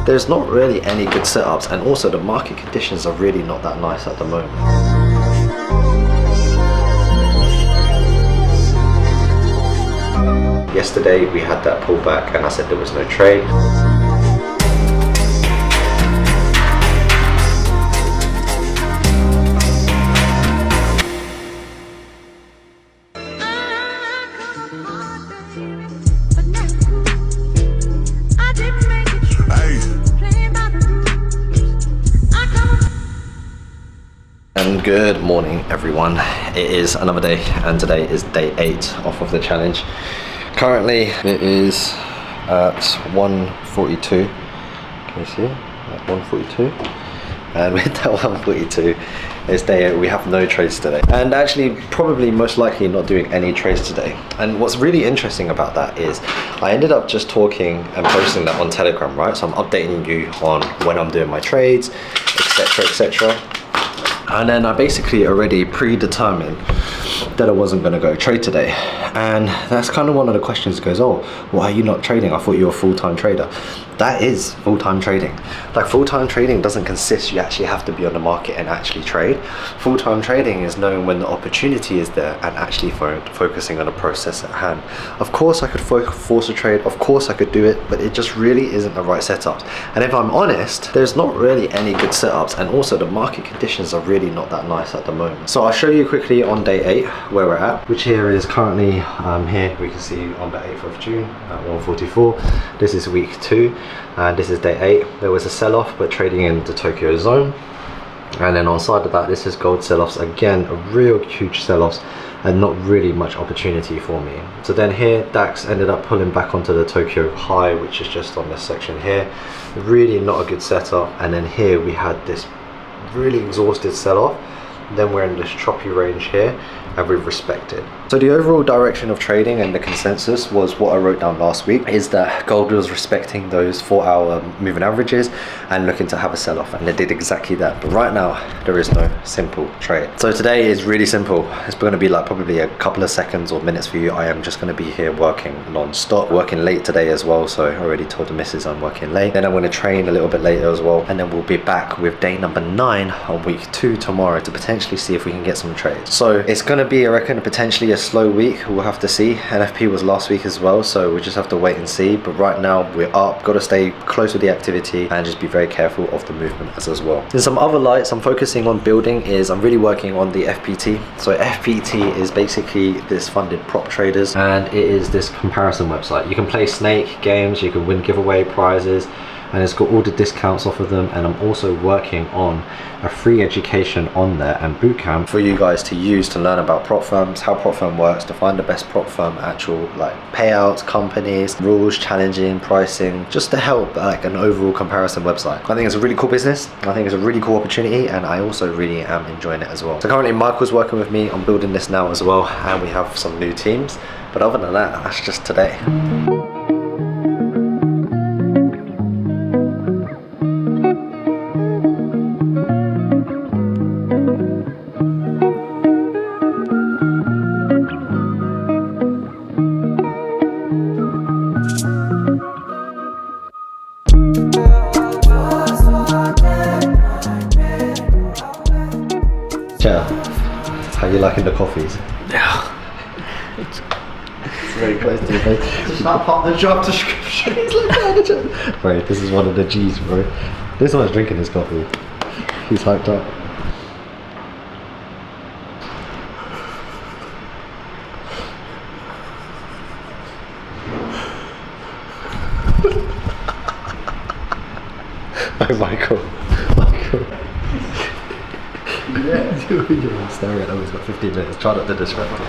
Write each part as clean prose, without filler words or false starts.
there's not really any good setups, and also the market conditions are really not that nice at the moment. Yesterday we had that pullback and I said there was no trade. And good morning everyone. It is another day and today is day 8 off of the challenge. Currently it is at 1:42. Can you see? At 1:42. And with that 1:42, it's day 8. We have no trades today. And actually probably most likely not doing any trades today. And what's really interesting about that is I ended up just talking and posting that on Telegram, right? So I'm updating you on when I'm doing my trades, etc, etc. And then I basically already predetermined that I wasn't going to go trade today. And that's kind of one of the questions that goes, oh, why are you not trading? I thought you were a full-time trader. That is full-time trading. Like, full-time trading doesn't consist, you actually have to be on the market and actually trade. Full-time trading is knowing when the opportunity is there and actually focusing on the process at hand. Of course I could force a trade, of course I could do it, but it just really isn't the right setup. And if I'm honest, there's not really any good setups, and also the market conditions are really not that nice at the moment. So I'll show you quickly on day 8 where we're at, which here is currently here we can see on the 8th of June at 1:44. This is week 2 and this is day 8. There was a sell-off but trading in the Tokyo zone, and then on side of that this is gold sell-offs, again a real huge sell-offs and not really much opportunity for me. So then here DAX ended up pulling back onto the Tokyo high, which is just on this section here. Really not a good setup. And then here we had this really exhausted sell-off. Then we're in this choppy range here and we've respected. So the overall direction of trading and the consensus was what I wrote down last week, is that gold was respecting those 4-hour moving averages and looking to have a sell-off, and they did exactly that. But right now there is no simple trade. So today is really simple. It's going to be like probably a couple of seconds or minutes for you. I am just going to be here working non-stop, working late today as well. So I already told the missus I'm working late. Then I'm going to train a little bit later as well, and then we'll be back with day number 9 on week 2 tomorrow to potentially see if we can get some trades. So it's going to be, I reckon, potentially a slow week. We'll have to see. NFP was last week as well, so we just have to wait and see. But right now we're up, got to stay close with the activity and just be very careful of the movement as well. Then some other lights I'm focusing on building is I'm really working on the FPT. So FPT is basically this funded prop traders, and it is this comparison website. You can play snake games, you can win giveaway prizes, and it's got all the discounts off of them. And I'm also working on a free education on there and bootcamp for you guys to use to learn about prop firms, how prop firm works, to find the best prop firm actual like payouts, companies, rules, challenging, pricing, just to help like an overall comparison website. I think it's a really cool business. I think it's a really cool opportunity, and I also really am enjoying it as well. So currently Michael's working with me on building this now as well, and we have some new teams. But other than that, that's just today. How you liking the coffees? Yeah. It's very close to the face. It's not part of the job description. He's like, right, this is one of the G's, bro. This one's drinking his coffee. He's hyped up. Oh, Michael. Yeah, you're staring at him. He's got 15 minutes. Try not to distract him.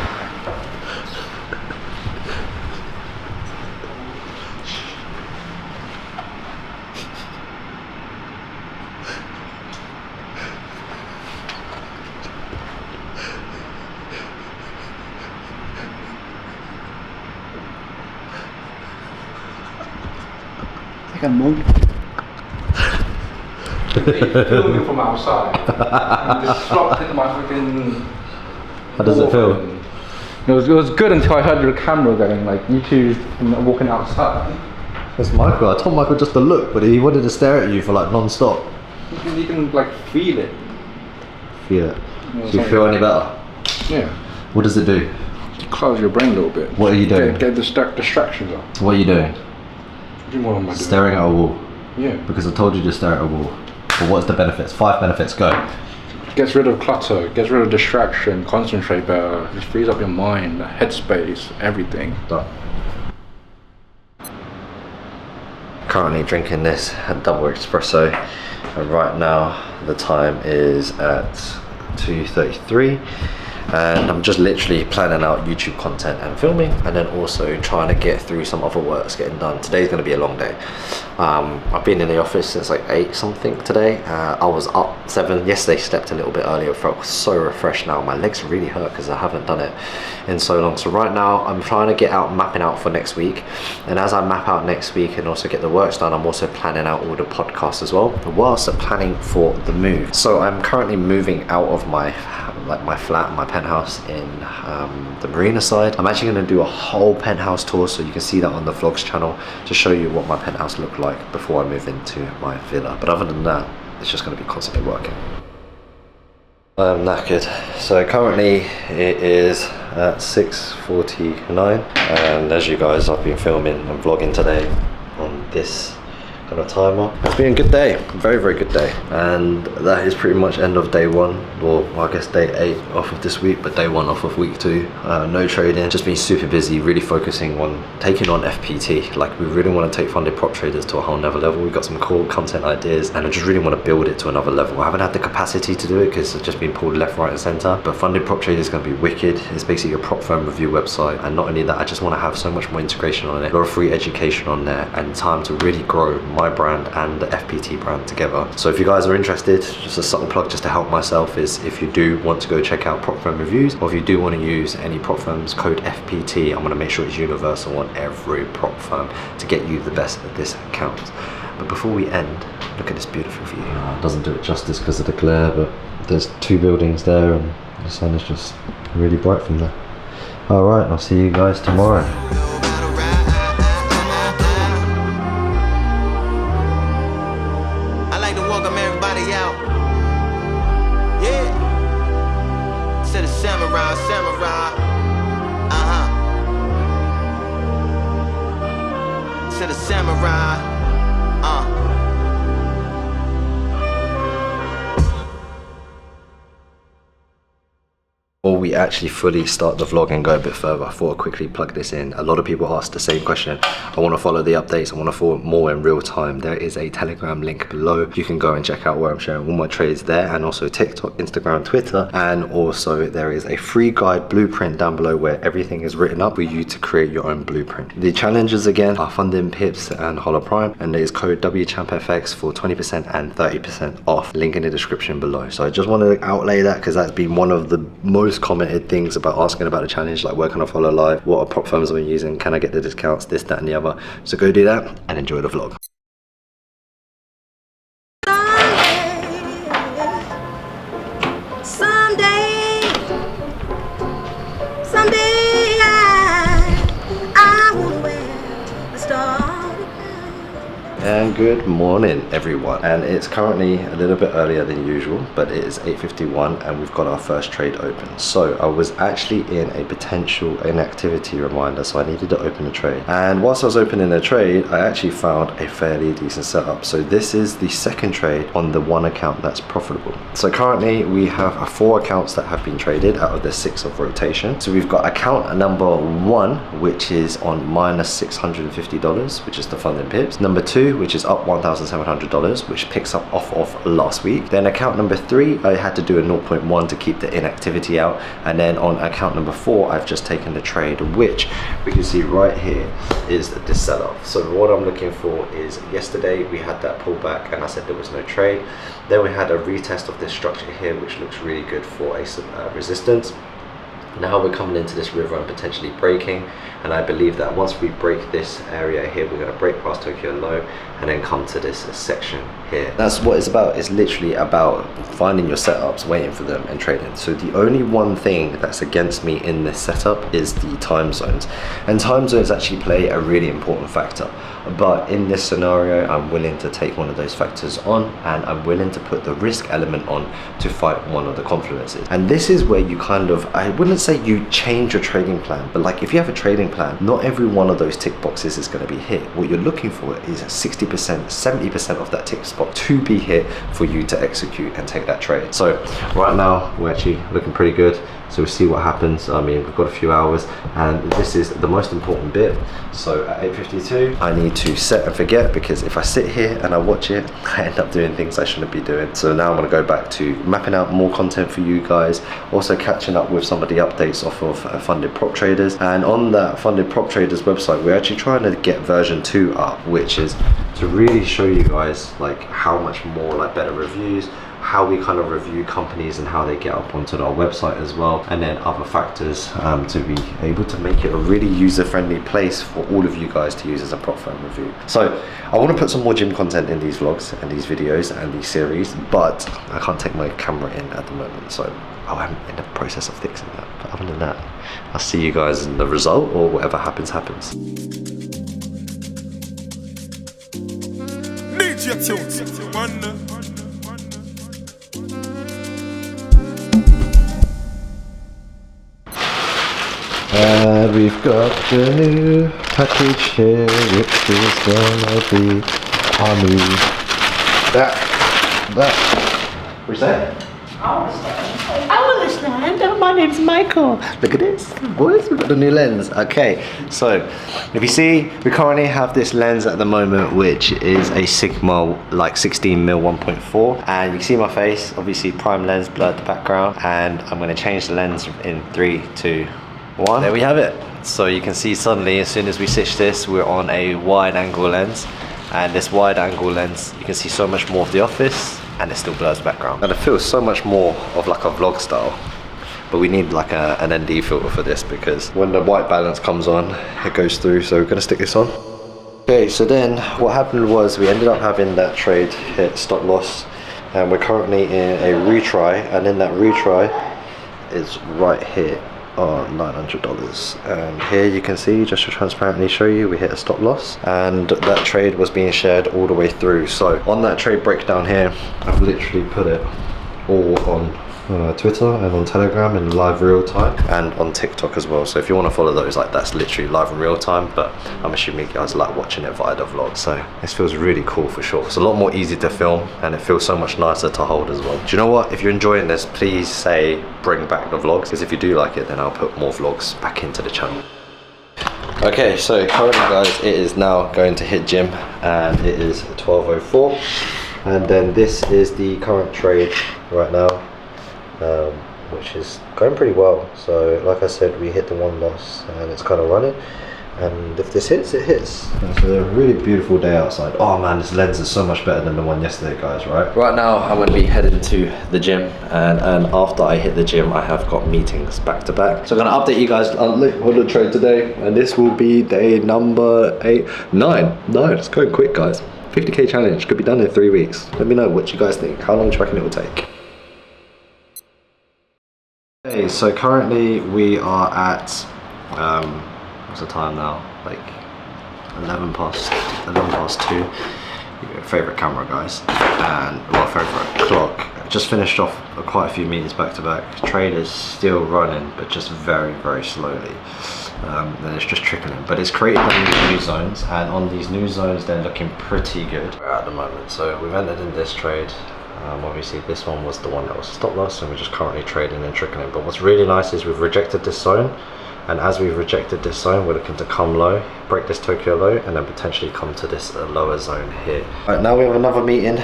Like a monk. Filming from outside and disrupted my freaking. How does it feel? It was good until I heard your camera going, like you two walking outside. That's Michael. I told Michael just to look, but he wanted to stare at you for like non-stop. You can like feel it. Feel it. Yeah, Do you feel any better? Yeah. What does it do? It clouds your brain a little bit. What are you doing? Get distractions off. What are you doing? What am I doing? Staring at a wall. Yeah. Because I told you to stare at a wall. But what's the benefits? 5 benefits, go. Gets rid of clutter, gets rid of distraction, concentrate better, just frees up your mind, headspace, everything. Done. Currently drinking this double espresso, and right now the time is at 2:33, and I'm just literally planning out YouTube content and filming, and then also trying to get through some other works getting done. Today's going to be a long day. I've been in the office since like 8 something today. I was up 7 yesterday, slept a little bit earlier, felt so refreshed now. My legs really hurt because I haven't done it in so long. So right now I'm trying to get out, mapping out for next week, and as I map out next week and also get the works done, I'm also planning out all the podcasts as well, whilst planning for the move. So I'm currently moving out of my flat, my penthouse in the marina side. I'm actually going to do a whole penthouse tour, so you can see that on the vlogs channel, to show you what my penthouse looked like before I move into my villa. But other than that, it's just going to be constantly working. I'm knackered. So currently it is at 6:49, and as you guys, I've been filming and vlogging today on this kind of timer. It's been a good day, very good day, and that is pretty much end of day 1, or I guess day 8 off of this week, but day 1 off of week 2. No trading, just been super busy, really focusing on taking on FPT. Like, we really want to take funded prop traders to a whole nother level. We've got some cool content ideas, and I just really want to build it to another level. I haven't had the capacity to do it because it's just been pulled left, right and center, but funded prop traders is going to be wicked. It's basically a prop firm review website, and not only that, I just want to have so much more integration on it, a lot of free education on there, and time to really grow my brand and the FPT brand together. So if you guys are interested, just a subtle plug just to help myself is, if you do want to go check out prop firm reviews, or if you do want to use any prop firms, code FPT, I'm going to make sure it's universal on every prop firm to get you the best discounts. But before we end, look at this beautiful view. It doesn't do it justice because of the glare, but there's 2 buildings there and the sun is just really bright from there. Alright, I'll see you guys tomorrow. To the samurai, Before we actually fully start the vlog and go a bit further, I thought I'd quickly plug this in. A lot of people ask the same question. I want to follow the updates, I want to follow more in real time. There is a Telegram link below. You can go and check out where I'm sharing all my trades there, and also TikTok, Instagram, Twitter, and also there is a free guide blueprint down below where everything is written up for you to create your own blueprint. The challenges again are funding pips and Hollow Prime, and there is code WChampFX for 20% and 30% off. Link in the description below. So I just want to outlay that because that's been one of the most commented things about asking about the challenge, like where can I follow live, what are prop firms I'm using, can I get the discounts, this, that and the other. So go do that and enjoy the vlog. Someday I will wear a star. And good morning everyone, and it's currently a little bit earlier than usual, but it is 8:51 and we've got our first trade open. So I was actually in a potential inactivity reminder, so I needed to open a trade, and whilst I was opening the trade I actually found a fairly decent setup. So this is the second trade on the one account that's profitable. So currently we have 4 accounts that have been traded out of the 6 of rotation. So we've got account number 1, which is on minus $650, which is the funding pips. Number 2, which is up $1,700, which picks up off of last week. Then account number 3, I had to do a 0.1 to keep the inactivity out. And then on account number 4, I've just taken the trade, which we can see right here is the sell-off. So what I'm looking for is, yesterday we had that pullback and I said there was no trade. Then we had a retest of this structure here, which looks really good for a resistance. Now we're coming into this river and potentially breaking. and I believe that once we break this area here, we're going to break past Tokyo low and then come to this section here. That's what it's about. It's literally about finding your setups, waiting for them and trading. So the only one thing that's against me in this setup is the time zones, and time zones actually play a really important factor. But in this scenario, I'm willing to take one of those factors on, and I'm willing to put the risk element on to fight one of the confluences. And this is where you kind of, I wouldn't say you change your trading plan, but like if you have a trading plan, not every one of those tick boxes is going to be hit. What you're looking for is 60%, 70% of that tick spot to be hit for you to execute and take that trade. So right now, we're actually looking pretty good. So we'll see what happens. I mean, we've got a few hours, and this is the most important bit. So at 8:52, I need to set and forget, because if I sit here and I watch it, I end up doing things I shouldn't be doing. So now I'm gonna go back to mapping out more content for you guys, also catching up with some of the updates off of Funded Prop Traders. And on that Funded Prop Traders website, we're actually trying to get version 2 up, which is to really show you guys like how much more, like better reviews, how we kind of review companies and how they get up onto our website as well, and then other factors to be able to make it a really user-friendly place for all of you guys to use as a prop firm review. So I want to put some more gym content in these vlogs and these videos and these series, but I can't take my camera in at the moment, so I'm in the process of fixing that. But other than that, I'll see you guys in the result, or whatever happens. And we've got the new package here, which is gonna be our new that. What's that? I understand. My name's Michael. Look at this, boys, we've got the new lens. Okay, so if you see, we currently have this lens at the moment, which is a Sigma, like 16mm 1.4, and you can see my face, obviously prime lens, blurred the background, and I'm going to change the lens in 3, 2, 1. There we have it. So you can see suddenly, as soon as we switch this, we're on a wide angle lens, and this wide angle lens, you can see so much more of the office, and it still blurs the background. And it feels so much more of like a vlog style. But we need like an ND filter for this, because when the white balance comes on, it goes through. So we're gonna stick this on. Okay, so then what happened was we ended up having that trade hit stop loss, and we're currently in a retry, and in that retry is right here on $900. And here you can see, just to transparently show you, we hit a stop loss, and that trade was being shared all the way through. So on that trade breakdown here, I've literally put it all on Twitter and on Telegram in live real time, and on TikTok as well. So if you want to follow those, like, that's literally live in real time, but I'm assuming you guys like watching it via the vlog. So this feels really cool for sure. It's a lot more easy to film, and it feels so much nicer to hold as well. Do you know what? If you're enjoying this, please say bring back the vlogs, because if you do like it, then I'll put more vlogs back into the channel. Okay, so currently guys, it is now going to hit gym, and it is 12:04, and then this is the current trade right now, which is going pretty well. So like I said, we hit the one loss, and it's kind of running, and if this hits, it hits. It's a really beautiful day outside. Oh man, this lens is so much better than the one yesterday, guys. Right now I'm going to be heading to the gym, and after I hit the gym, I have got meetings back to back, so I'm going to update you guys on the trade today, and this will be day number 9. It's going quick, guys. 50k challenge could be done in 3 weeks. Let me know what you guys think. How long do you reckon it will take? Okay, so currently we are at what's the time now? Like 11 past 2. Favorite camera, guys, and well, favorite clock. Just finished off quite a few meetings back to back. Trade is still running, but just very, very slowly. And it's just trickling, but it's created these new zones, and on these new zones they're looking pretty good at the moment. So we've entered in this trade. Obviously this one was the one that was stop loss, and we're just currently trading and trickling. But what's really nice is we've rejected this zone, and as we've rejected this zone, we're looking to come low, break this Tokyo low, and then potentially come to this lower zone here. Right, now we have another meeting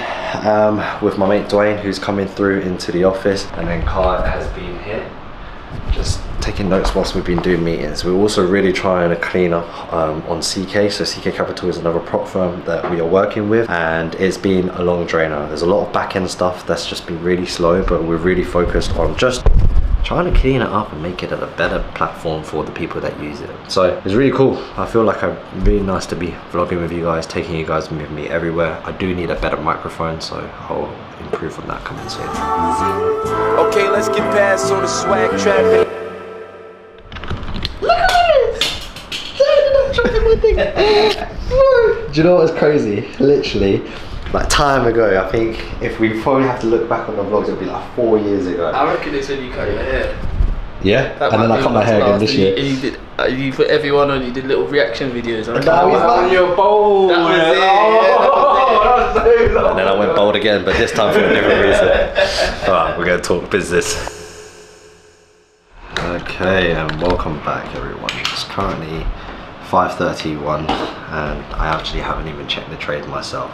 with my mate Dwayne, who's coming through into the office, and then Kai has been here just taking notes whilst we've been doing meetings. We're also really trying to clean up on CK. So CK Capital is another prop firm that we are working with, and it's been a long drainer. There's a lot of back end stuff that's just been really slow, but we're really focused on just trying to clean it up and make it a better platform for the people that use it. So it's really cool. I feel like I'm really nice to be vlogging with you guys, taking you guys with me everywhere. I do need a better microphone, so I'll improve on that coming soon. Okay, let's get past all the swag trap. Look at this! I'm dropping my thing. Do you know what's crazy? Literally, like time ago, I think if we probably have to look back on the vlogs, it'd be like 4 years ago. I reckon it's when you cut your hair. Yeah? That And then might I be cut my hair again last, this and you- year. and you did. You put everyone on. You did little reaction videos. I That was on your bowl. That was it. And then I went bold again, but this time for a different reason. Alright, we're going to talk business. Okay, and welcome back everyone. It's currently 5:31 and I actually haven't even checked the trade myself.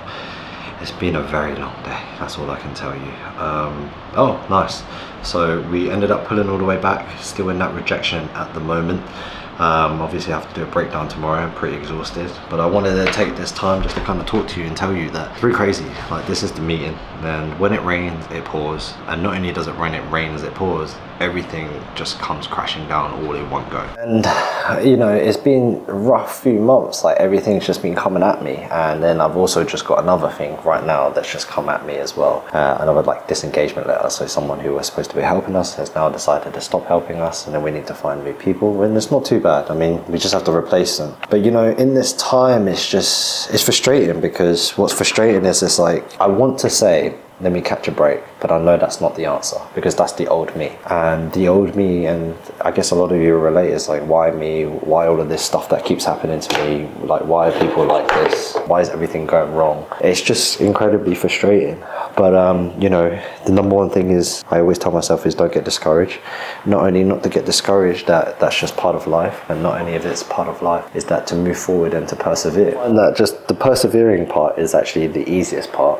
It's been a very long day, that's all I can tell you. Oh, nice. So we ended up pulling all the way back, still in that rejection at the moment. Obviously I have to do a breakdown tomorrow. I'm pretty exhausted, but I wanted to take this time just to kind of talk to you and tell you that it's pretty crazy. Like, this is the meeting, and when it rains it pours, and not only does it rain, it rains, it pours. Everything just comes crashing down all in one go. And you know, it's been a rough few months. Like, everything's just been coming at me, and then I've also just got another thing right now that's just come at me as well. Another like disengagement letter. So someone who was supposed to be helping us has now decided to stop helping us, and then we need to find new people. And it's not too bad. I mean, we just have to replace them. But you know, in this time, it's frustrating, because what's frustrating is it's like, I want to say, let me catch a break, but I know that's not the answer, because that's the old me. And the old me, and I guess a lot of you relate, is like, why me? Why all of this stuff that keeps happening to me? Like, why are people like this? Why is everything going wrong? It's just incredibly frustrating. But you know, the number one thing is, I always tell myself, is don't get discouraged. Not only not to get discouraged, that's just part of life, and not only if it's part of life, is that to move forward and to persevere. And that just the persevering part is actually the easiest part,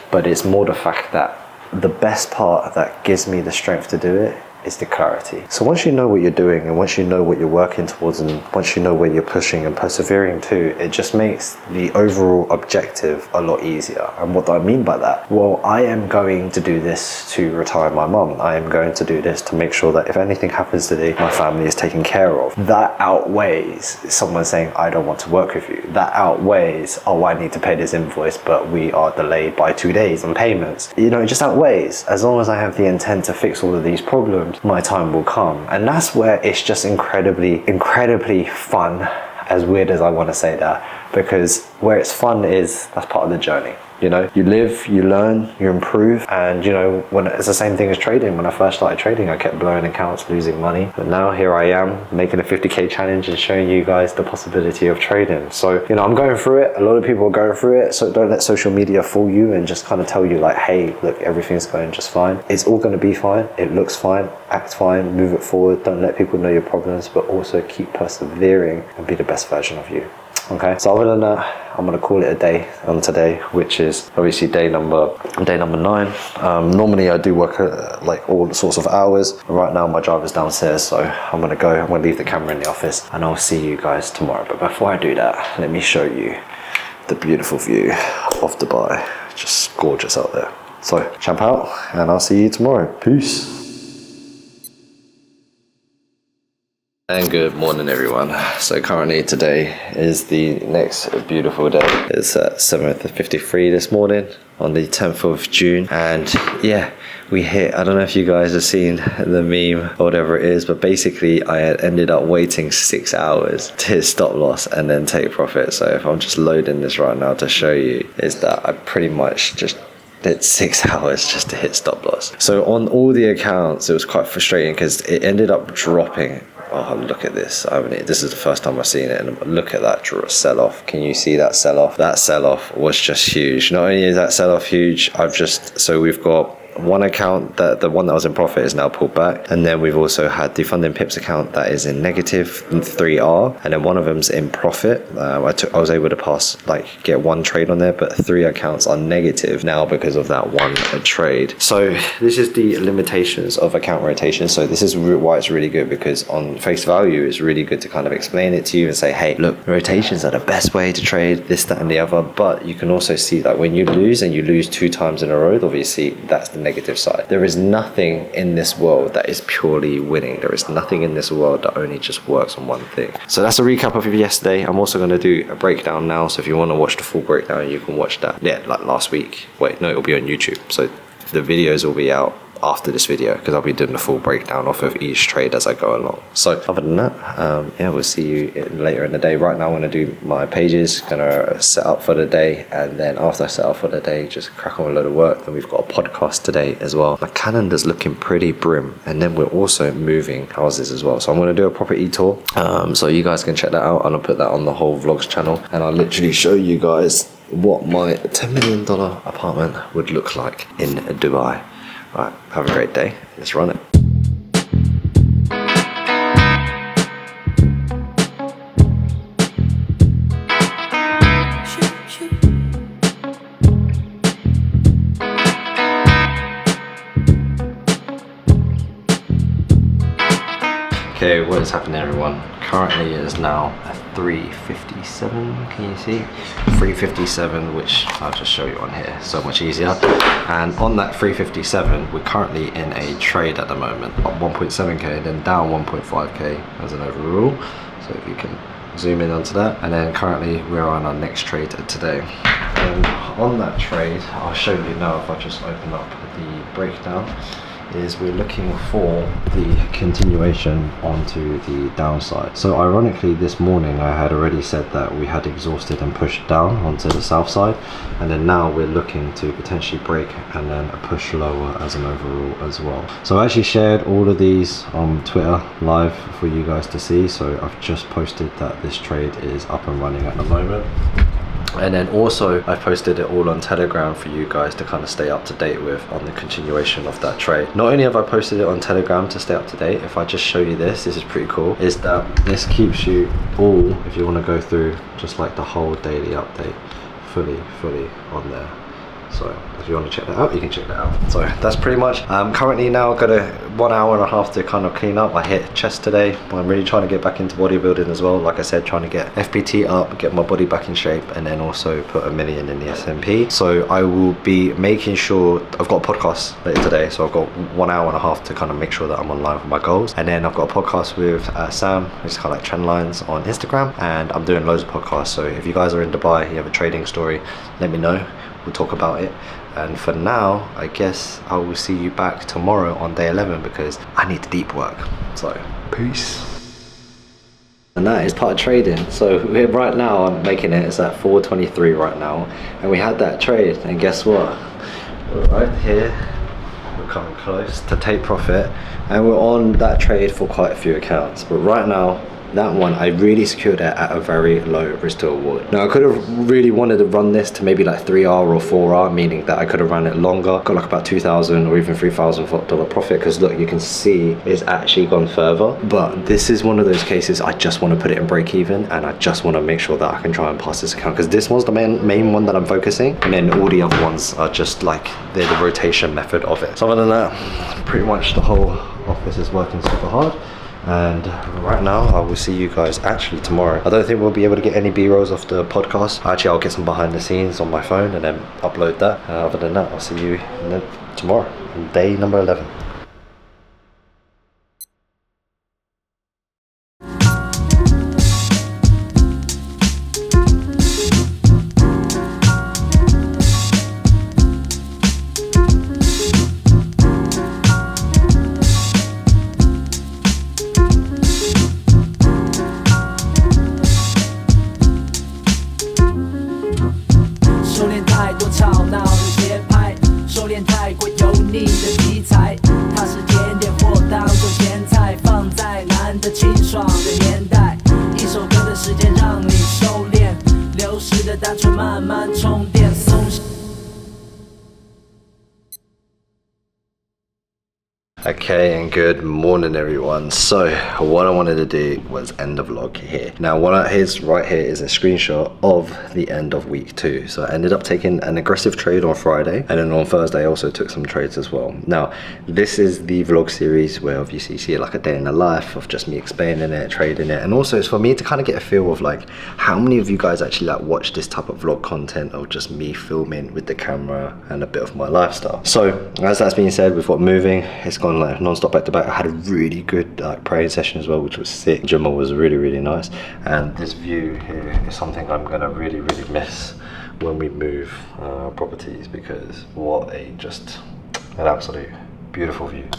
but it's more the fact that the best part that gives me the strength to do it is the clarity. So once you know what you're doing, and once you know what you're working towards, and once you know where you're pushing and persevering to, it just makes the overall objective a lot easier. And what do I mean by that? Well, I am going to do this to retire my mum. I am going to do this to make sure that if anything happens today, my family is taken care of. That outweighs someone saying, I don't want to work with you. That outweighs, oh, I need to pay this invoice, but we are delayed by 2 days on payments. You know, it just outweighs. As long as I have the intent to fix all of these problems, my time will come. And that's where it's just incredibly fun, as weird as I want to say that, because where it's fun is, that's part of the journey. You know, you live, you learn, you improve. And you know, when it's the same thing as trading. When I first started trading, I kept blowing accounts, losing money, but now here I am making a 50k challenge and showing you guys the possibility of trading. So you know, I'm going through it. A lot of people are going through it, so don't let social media fool you and just kind of tell you like, hey, look, everything's going just fine. It's all going to be fine. It looks fine. Act fine, move it forward. Don't let people know your problems, but also keep persevering and be the best version of you. Okay, so other than that, I'm gonna call it a day on today, which is obviously day number 9. Normally I do work like all sorts of hours. Right now my driver's downstairs, so I'm gonna leave the camera in the office, and I'll see you guys tomorrow. But before I do that, let me show you the beautiful view of Dubai. Just gorgeous out there. So champ out, and I'll see you tomorrow. Peace. And good morning everyone. So currently today is the next beautiful day. It's at 7:53 this morning on the 10th of June, and yeah, we hit, I don't know if you guys have seen the meme or whatever it is, but basically I had ended up waiting 6 hours to hit stop loss and then take profit. So if I'm just loading this right now to show you, is that I pretty much just did 6 hours just to hit stop loss. So on all the accounts it was quite frustrating, because it ended up dropping. Oh, look at this. This is the first time I've seen it, and look at that sell-off. Can you see that sell-off? That sell-off was just huge. Not only is that sell-off huge, so we've got one account, that the one that was in profit is now pulled back, and then we've also had the funding pips account that is in negative 3R, and then one of them's in profit. I was able to get one trade on there, but 3 accounts are negative now because of that one trade. So this is the limitations of account rotation. So this is why it's really good, because on face value it's really good to kind of explain it to you and say, hey, look, rotations are the best way to trade this, that and the other. But you can also see that when you lose, and you lose 2 times in a row, obviously that's the negative side. There is nothing in this world that is purely winning. There is nothing in this world that only just works on one thing. So that's a recap of yesterday. I'm also going to do a breakdown now, so if you want to watch the full breakdown, you can watch that. Yeah, like last week. Wait, no, it'll be on YouTube. So the videos will be out after this video, because I'll be doing the full breakdown off of each trade as I go along. So other than that, yeah, we'll see you later in the day. Right now I'm going to do my pages, going to set up for the day, and then after I set up for the day, just crack on with a load of work. Then we've got a podcast today as well. My calendar's looking pretty brim, and then we're also moving houses as well. So I'm going to do a property tour, so you guys can check that out, and I'll put that on the whole vlogs channel, and I'll literally show you guys what my $10 million apartment would look like in Dubai. Right, have a great day. Let's run it. Okay, what is happening, everyone? Currently it is now 3:57, can you see? 3:57, which I'll just show you on here, so much easier. And on that 3:57, we're currently in a trade at the moment, up 1.7k, then down 1.5k as an overall. So if you can zoom in onto that, and then currently we're on our next trade today. And on that trade, I'll show you now if I just open up the breakdown, is we're looking for the continuation onto the downside. So ironically, this morning I had already said that we had exhausted and pushed down onto the south side, and then now we're looking to potentially break and then a push lower as an overall as well. So I actually shared all of these on Twitter live for you guys to see, so I've just posted that this trade is up and running at the moment. And then also I posted it all on Telegram for you guys to kind of stay up to date with on the continuation of that trade. Not only have I posted it on Telegram to stay up to date, if I just show you this is pretty cool, is that this keeps you all, if you want to go through just like the whole daily update, fully on there. So if you want to check that out, you can check that out. So that's pretty much, I'm currently now got a 1 hour and a half to kind of clean up. I hit chest today, but I'm really trying to get back into bodybuilding as well. Like I said, trying to get FBT up, get my body back in shape, and then also put $1 million in the S&P. So I will be making sure, I've got a podcast later today, so I've got 1 hour and a half to kind of make sure that I'm online with my goals. And then I've got a podcast with Sam, who's kind of like trend lines on Instagram, and I'm doing loads of podcasts. So if you guys are in Dubai, you have a trading story, let me know. We'll talk about it. And for now, I guess I will see you back tomorrow on day 11, because I need the deep work. So peace. And that is part of trading. So we're right now, I'm making it, it's at 4:23 right now, and we had that trade, and guess what, we're right here, we're coming close to take profit, and we're on that trade for quite a few accounts. But right now, that one I really secured it at a very low risk to reward. Now I could have really wanted to run this to maybe like 3R or 4R, meaning that I could have run it longer, got like about $2,000 or even $3,000 profit, because look, you can see it's actually gone further. But this is one of those cases I just want to put it in break even, and I just want to make sure that I can try and pass this account, because this one's the main one that I'm focusing, and then all the other ones are just like they're the rotation method of it. So other than that, pretty much the whole office is working super hard. And right now I will see you guys actually tomorrow. I don't think we'll be able to get any B-rolls off the podcast. Actually, I'll get some behind the scenes on my phone and then upload that. Other than that, I'll see you tomorrow on day number 11. Okay, and good morning everyone. So what I wanted to do was end the vlog here. Now here's right here is a screenshot of the end of week 2. So I ended up taking an aggressive trade on Friday, and then on Thursday I also took some trades as well. Now this is the vlog series where obviously you see like a day in the life of just me explaining it, trading it, and also it's for me to kind of get a feel of like how many of you guys actually like watch this type of vlog content of just me filming with the camera and a bit of my lifestyle. So as that's being said, we've got moving, it's gone like non-stop back to back. I had a really good like praying session as well, which was sick. Jumma was really nice, and this view here is something I'm gonna really miss when we move properties, because what a just an absolute beautiful view.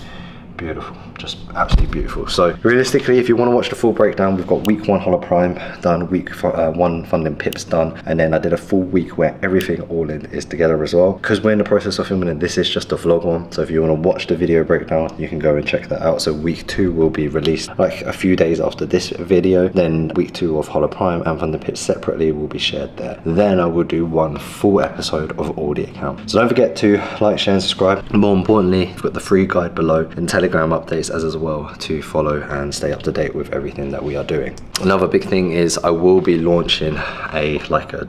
Beautiful, just absolutely beautiful. So realistically, if you want to watch the full breakdown, we've got week 1 Hollow Prime done, week 1 funding pips done, and then I did a full week where everything all in is together as well, because we're in the process of filming, and this is just a vlog one. So if you want to watch the video breakdown, you can go and check that out. So week 2 will be released like a few days after this video, then week 2 of Hollow Prime and funding pips separately will be shared there. Then I will do 1 full episode of all the accounts. So don't forget to like, share and subscribe. More importantly, we've got the free guide below and Telegram updates as well to follow and stay up to date with everything that we are doing. Another big thing is I will be launching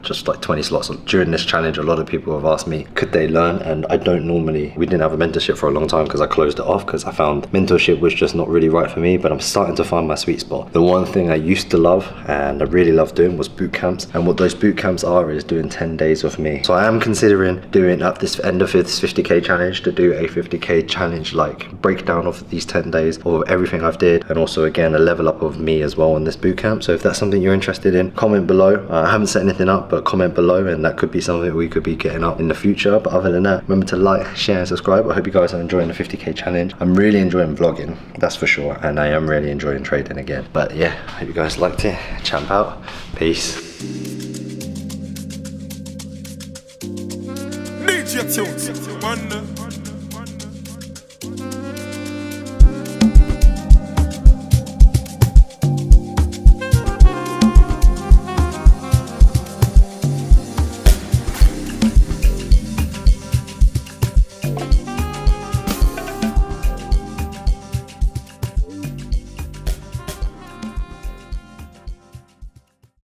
just like 20 slots during this challenge. A lot of people have asked me could they learn, and we didn't have a mentorship for a long time because I closed it off because I found mentorship was just not really right for me, but I'm starting to find my sweet spot. The one thing I used to love and I really loved doing was boot camps, and what those boot camps are is doing 10 days with me. So I am considering doing at this end of this 50k challenge to do a 50k challenge like breakdown of these 10 days of everything I've did, and also again a level up of me as well in this boot camp. So if that's something you're interested in, comment below. I haven't set anything up, but comment below and that could be something we could be getting up in the future. But other than that, remember to like, share and subscribe. I hope you guys are enjoying the 50k challenge. I'm really enjoying vlogging, that's for sure, and I am really enjoying trading again. But yeah, I hope you guys liked it. Champ out, peace. Need your tunes, wonder.